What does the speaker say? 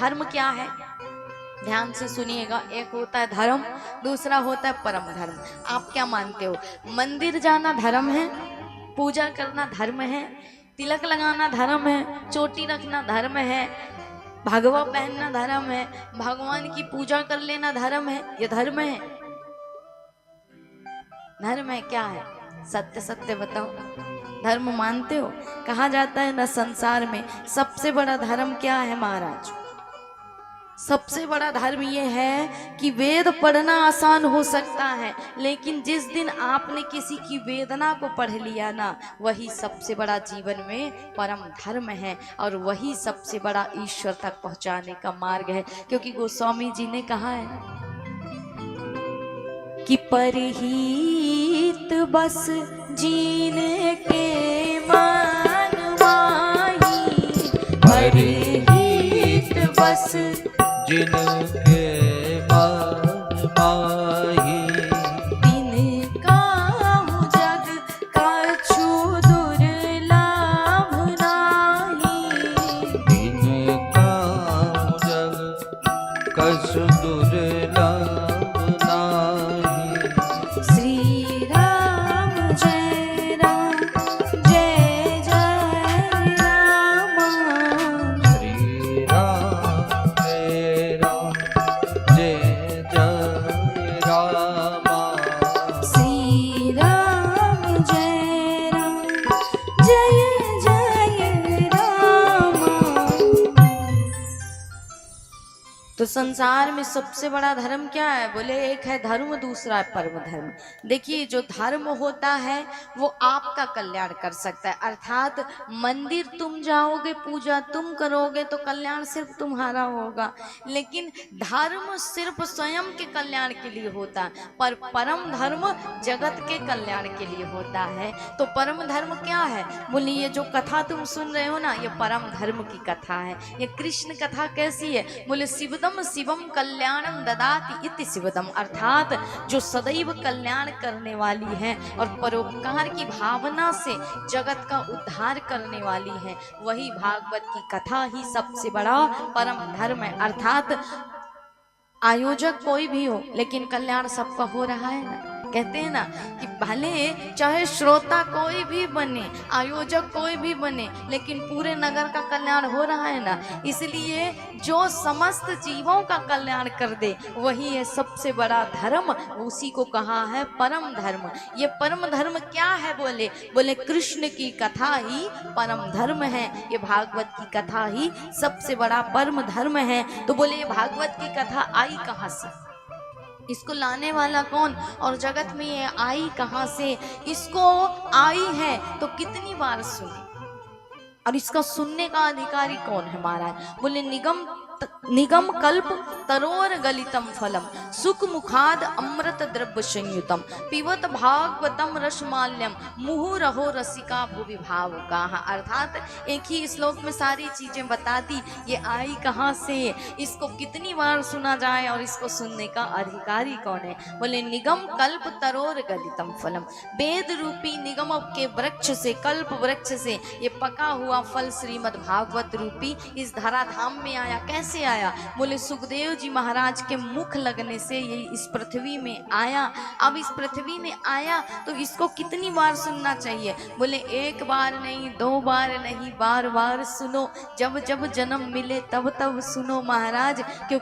धर्म क्या है, ध्यान से सुनिएगा। एक होता है धर्म, दूसरा होता है परम धर्म। आप क्या मानते हो, मंदिर जाना धर्म है, पूजा करना धर्म है, तिलक लगाना धर्म है, चोटी रखना धर्म है, भगवा पहनना धर्म है, भगवान की पूजा कर लेना धर्म है? ये धर्म है? धर्म है क्या है? सत्य सत्य बताओ, धर्म मानते हो? कहा जाता है ना, संसार में सबसे बड़ा धर्म क्या है महाराज? सबसे बड़ा धर्म ये है कि वेद पढ़ना आसान हो सकता है, लेकिन जिस दिन आपने किसी की वेदना को पढ़ लिया ना, वही सबसे बड़ा जीवन में परम धर्म है, और वही सबसे बड़ा ईश्वर तक पहुंचाने का मार्ग है। क्योंकि गोस्वामी जी ने कहा है कि परहित बस जीने के मान माही, परहित बस जिनके मान माही, तिनका जग कछु दुर्लभ नाही, तिनका जग कछु दुर्लभ नाही। श्री राम जय राम जय जय राम, श्री राम जय राम जय जय राम, श्री राम जय राम जय जय राम। तो संसार में सबसे बड़ा धर्म क्या है? बोले एक है धर्म, दूसरा है परम धर्म। देखिए, जो धर्म होता है वो आपका कल्याण कर सकता है, अर्थात मंदिर तुम जाओगे, पूजा तुम करोगे तो कल्याण सिर्फ तुम्हारा होगा, लेकिन धर्म सिर्फ स्वयं के कल्याण के लिए होता है, पर परम धर्म जगत के कल्याण के लिए होता है। तो परम धर्म क्या है? बोले ये जो कथा तुम सुन रहे हो ना, ये परम धर्म की कथा है। ये कृष्ण कथा कैसी है? बोले शिवदम शिवम कल्याणम ददाति इति शिवदम, अर्थात जो सदैव कल्याण करने वाली है और परोपकार की भावना से जगत का उद्धार करने वाली है, वही भागवत की कथा ही सबसे बड़ा परम धर्म है। अर्थात आयोजक कोई भी हो, लेकिन कल्याण सबका हो रहा है ना। कहते हैं ना कि भले चाहे श्रोता कोई भी बने, आयोजक कोई भी बने, लेकिन पूरे नगर का कल्याण हो रहा है ना। इसलिए जो समस्त जीवों का कल्याण कर दे, वही है सबसे बड़ा धर्म, उसी को कहा है परम धर्म। ये परम धर्म क्या है? बोले कृष्ण की कथा ही परम धर्म है, ये भागवत की कथा ही सबसे बड़ा परम धर्म है। तो बोले ये भागवत की कथा आई कहाँ से, इसको लाने वाला कौन, और जगत में ये आई कहां से? इसको आई है तो कितनी बार सुनी, और इसका सुनने का अधिकारी कौन है महाराज? बोले निगम कल्प तरोर गलितम फलम, सुख मुखाद अमृत द्रव्य संयुतम, पिबत भागवतम रसमाल्यम, मुहुरहो रसिका भुवि भावुकाः। अर्थात एक ही श्लोक में सारी चीजें बता दी, ये आई कहाँ से, इसको कितनी बार सुना जाए, और इसको सुनने का अधिकारी कौन है? बोले निगम कल्प तरोर गलितम फलम, वेद रूपी निगम के वृक्ष से, कल्प वृक्ष से ये पका हुआ फल श्रीमद् भागवत रूपी इस धराधाम में आया। कैसे आया? बोले सुखदेव जी महाराज के मुख लगने से ये इस पृथ्वी में आया। अब इस पृथ्वी में आया तो इसको कितनी बार सुनना चाहिए? बोले एक बार नहीं, दो बार नहीं, बार बार सुनो, जब जब जन्म मिले तब तब सुनो महाराज, क्योंकि